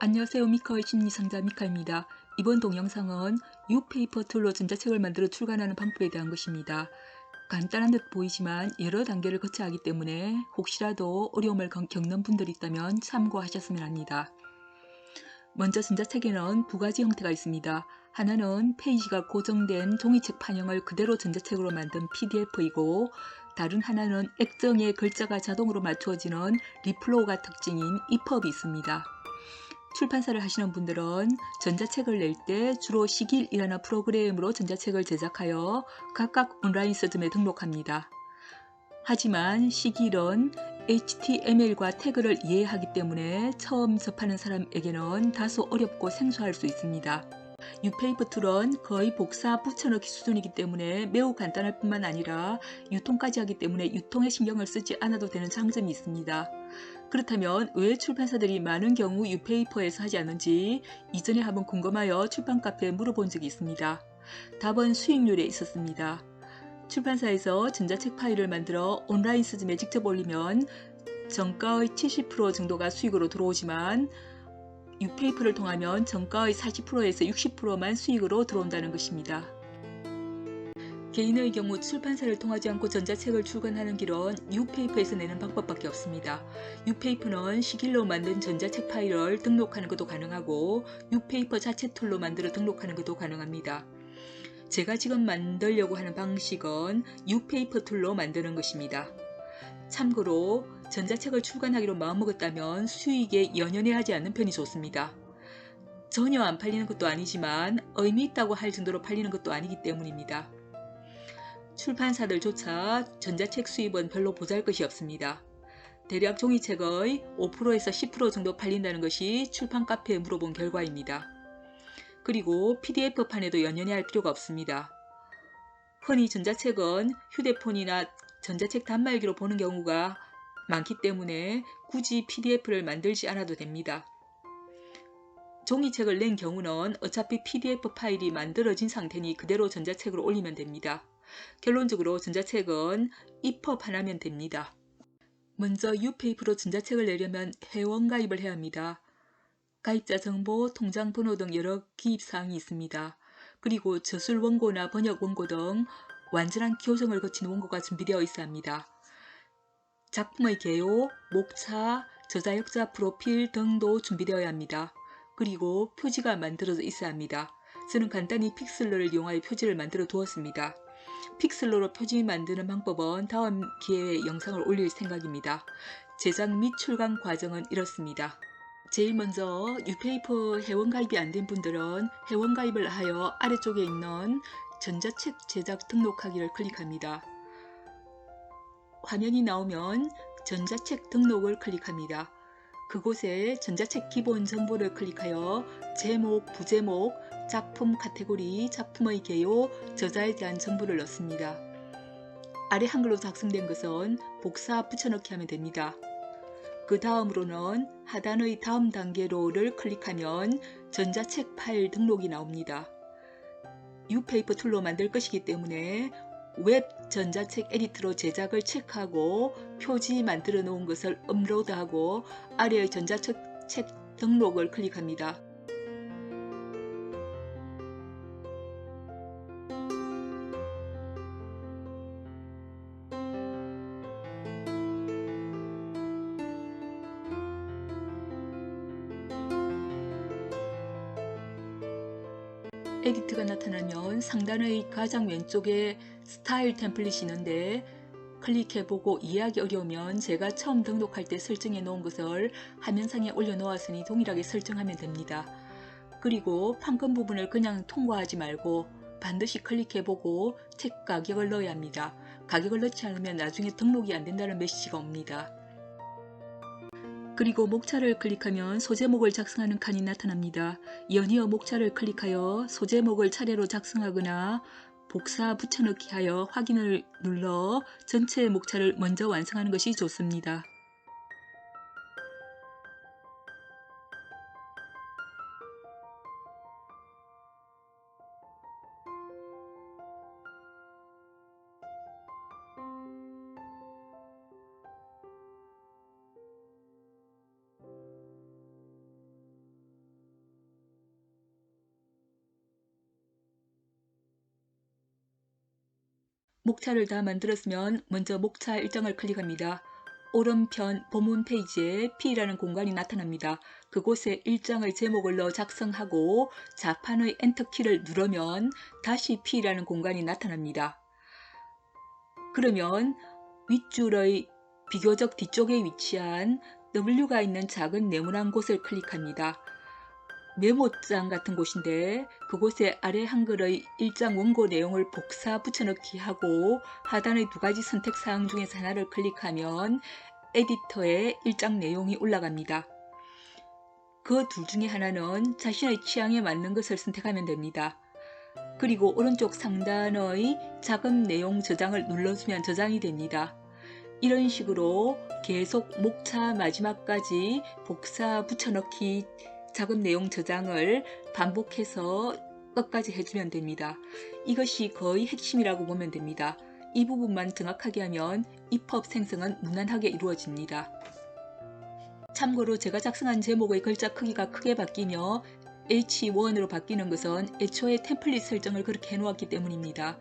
안녕하세요. 미카의 심리상자 미카입니다. 이번 동영상은 뉴페이퍼 툴로 전자책을 만들어 출간하는 방법에 대한 것입니다. 간단한 듯 보이지만 여러 단계를 거쳐야 하기 때문에 혹시라도 어려움을 겪는 분들이 있다면 참고하셨으면 합니다. 먼저 전자책에는 두 가지 형태가 있습니다. 하나는 페이지가 고정된 종이책 판형을 그대로 전자책으로 만든 PDF이고, 다른 하나는 액정에 글자가 자동으로 맞추어지는 리플로우가 특징인 EPUB이 있습니다. 출판사를 하시는 분들은 전자책을 낼 때 주로 시길이라는 프로그램으로 전자책을 제작하여 각각 온라인 서점에 등록합니다. 하지만 시길은 HTML과 태그를 이해하기 때문에 처음 접하는 사람에게는 다소 어렵고 생소할 수 있습니다. 뉴페이퍼 툴은 거의 복사 붙여넣기 수준이기 때문에 매우 간단할 뿐만 아니라 유통까지 하기 때문에 유통에 신경을 쓰지 않아도 되는 장점이 있습니다. 그렇다면 왜 출판사들이 많은 경우 뉴페이퍼에서 하지 않는지 이전에 한번 궁금하여 출판 카페에 물어본 적이 있습니다. 답은 수익률에 있었습니다. 출판사에서 전자책 파일을 만들어 온라인 서점에 직접 올리면 정가의 70% 정도가 수익으로 들어오지만 뉴페이퍼를 통하면 정가의 40%에서 60%만 수익으로 들어온다는 것입니다. 개인의 경우 출판사를 통하지 않고 전자책을 출간하는 길은 뉴페이퍼에서 내는 방법밖에 없습니다. 뉴페이퍼는 시길로 만든 전자책 파일을 등록하는 것도 가능하고 뉴페이퍼 자체 툴로 만들어 등록하는 것도 가능합니다. 제가 지금 만들려고 하는 방식은 뉴페이퍼 툴로 만드는 것입니다. 참고로 전자책을 출간하기로 마음먹었다면 수익에 연연해하지 않는 편이 좋습니다. 전혀 안 팔리는 것도 아니지만 의미 있다고 할 정도로 팔리는 것도 아니기 때문입니다. 출판사들조차 전자책 수입은 별로 보잘것이 없습니다. 대략 종이책의 5%에서 10% 정도 팔린다는 것이 출판 카페에 물어본 결과입니다. 그리고 PDF판에도 연연해 할 필요가 없습니다. 흔히 전자책은 휴대폰이나 전자책 단말기로 보는 경우가 많기 때문에 굳이 PDF를 만들지 않아도 됩니다. 종이책을 낸 경우는 어차피 PDF 파일이 만들어진 상태니 그대로 전자책으로 올리면 됩니다. 결론적으로 전자책은 EPUB 하나면 됩니다. 먼저 뉴페이퍼로 전자책을 내려면 회원가입을 해야 합니다. 가입자 정보, 통장 번호 등 여러 기입사항이 있습니다. 그리고 저술 원고나 번역 원고 등 완전한 교정을 거친 원고가 준비되어 있어야 합니다. 작품의 개요, 목차, 저자역자 프로필 등도 준비되어야 합니다. 그리고 표지가 만들어져 있어야 합니다. 저는 간단히 픽슬러를 이용하여 표지를 만들어 두었습니다. 픽슬러로 표지 만드는 방법은 다음 기회에 영상을 올릴 생각입니다. 제작 및 출간 과정은 이렇습니다. 제일 먼저 뉴페이퍼 회원가입이 안 된 분들은 회원가입을 하여 아래쪽에 있는 전자책 제작 등록하기를 클릭합니다. 화면이 나오면 전자책 등록을 클릭합니다. 그곳에 전자책 기본 정보를 클릭하여 제목, 부제목, 작품 카테고리, 작품의 개요, 저자에 대한 정보를 넣습니다. 아래 한글로 작성된 것은 복사 붙여넣기 하면 됩니다. 그 다음으로는 하단의 다음 단계로를 클릭하면 전자책 파일 등록이 나옵니다. 뉴페이퍼 툴로 만들 것이기 때문에 웹 전자책 에디터로 제작을 체크하고 표지 만들어 놓은 것을 업로드하고 아래의 전자책 등록을 클릭합니다. 에디트가 나타나면 상단의 가장 왼쪽에 스타일 템플릿이 있는데 클릭해보고 이해하기 어려우면 제가 처음 등록할 때 설정해 놓은 것을 화면상에 올려놓았으니 동일하게 설정하면 됩니다. 그리고 판권 부분을 그냥 통과하지 말고 반드시 클릭해보고 책 가격을 넣어야 합니다. 가격을 넣지 않으면 나중에 등록이 안 된다는 메시지가 옵니다. 그리고 목차를 클릭하면 소제목을 작성하는 칸이 나타납니다. 연이어 목차를 클릭하여 소제목을 차례로 작성하거나 복사 붙여넣기 하여 확인을 눌러 전체 목차를 먼저 완성하는 것이 좋습니다. 목차를 다 만들었으면 먼저 목차 일정을 클릭합니다. 오른편 본문 페이지에 P라는 공간이 나타납니다. 그곳에 일정의 제목을 넣어 작성하고 자판의 엔터키를 누르면 다시 P라는 공간이 나타납니다. 그러면 윗줄의 비교적 뒤쪽에 위치한 W가 있는 작은 네모난 곳을 클릭합니다. 메모장 같은 곳인데 그곳에 아래 한글의 일장 원고 내용을 복사 붙여넣기 하고 하단의 두 가지 선택사항 중에서 하나를 클릭하면 에디터에 일장 내용이 올라갑니다. 그 둘 중에 하나는 자신의 취향에 맞는 것을 선택하면 됩니다. 그리고 오른쪽 상단의 작은 내용 저장을 눌러주면 저장이 됩니다. 이런 식으로 계속 목차 마지막까지 복사 붙여넣기 작은 내용 저장을 반복해서 끝까지 해주면 됩니다. 이것이 거의 핵심이라고 보면 됩니다. 이 부분만 정확하게 하면 EPUB 생성은 무난하게 이루어집니다. 참고로 제가 작성한 제목의 글자 크기가 크게 바뀌며 H1으로 바뀌는 것은 애초에 템플릿 설정을 그렇게 해놓았기 때문입니다.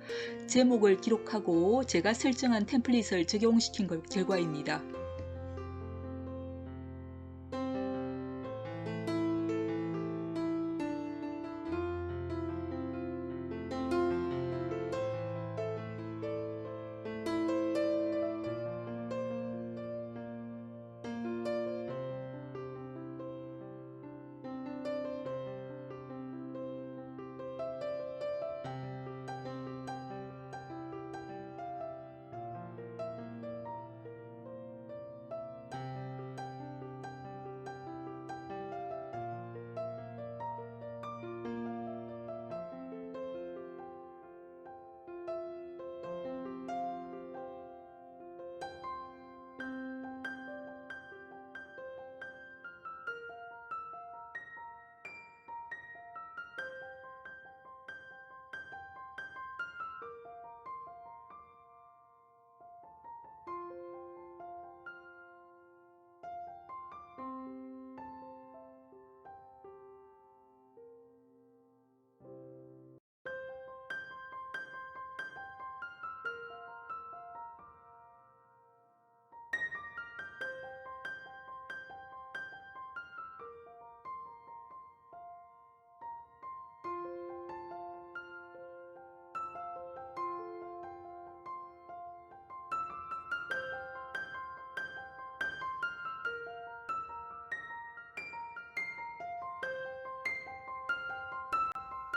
제목을 기록하고 제가 설정한 템플릿을 적용시킨 결과입니다.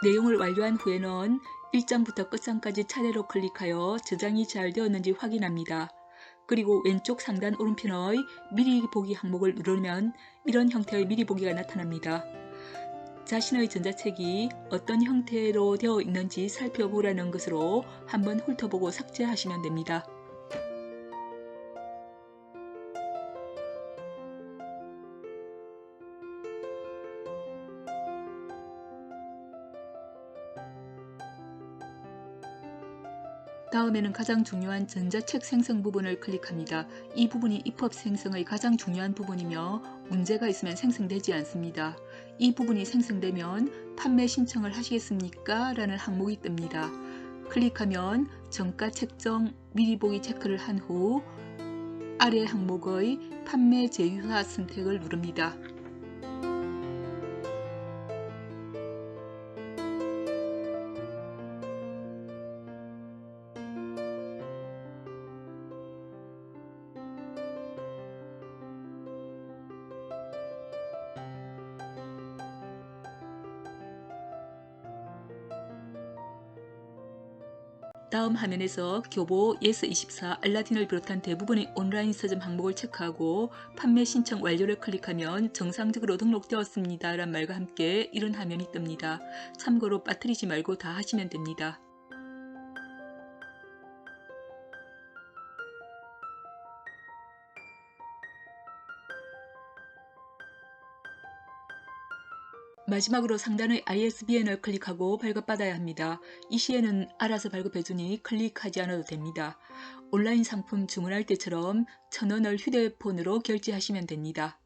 내용을 완료한 후에는 1장부터 끝장까지 차례로 클릭하여 저장이 잘 되었는지 확인합니다. 그리고 왼쪽 상단 오른편의 미리 보기 항목을 누르면 이런 형태의 미리 보기가 나타납니다. 자신의 전자책이 어떤 형태로 되어 있는지 살펴보라는 것으로 한번 훑어보고 삭제하시면 됩니다. 다음에는 가장 중요한 전자책 생성 부분을 클릭합니다. 이 부분이 EPUB 생성의 가장 중요한 부분이며 문제가 있으면 생성되지 않습니다. 이 부분이 생성되면 판매 신청을 하시겠습니까? 라는 항목이 뜹니다. 클릭하면 정가 책정 미리 보기 체크를 한 후 아래 항목의 판매 제휴사 선택을 누릅니다. 다음 화면에서 교보, 예스24, 알라딘을 비롯한 대부분의 온라인 서점 항목을 체크하고 판매 신청 완료를 클릭하면 정상적으로 등록되었습니다 란 말과 함께 이런 화면이 뜹니다. 참고로 빠뜨리지 말고 다 하시면 됩니다. 마지막으로 상단의 ISBN을 클릭하고 발급받아야 합니다. 이 시에는 알아서 발급해주니 클릭하지 않아도 됩니다. 온라인 상품 주문할 때처럼 1,000원을 휴대폰으로 결제하시면 됩니다.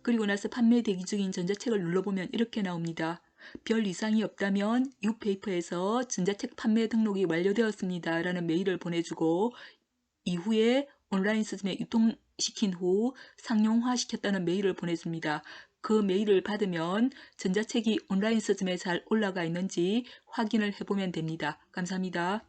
그리고 나서 판매 대기 중인 전자책을 눌러보면 이렇게 나옵니다. 별 이상이 없다면 유페이퍼에서 전자책 판매 등록이 완료되었습니다 라는 메일을 보내주고 이후에 온라인 서점에 유통시킨 후 상용화시켰다는 메일을 보내줍니다. 그 메일을 받으면 전자책이 온라인 서점에 잘 올라가 있는지 확인을 해보면 됩니다. 감사합니다.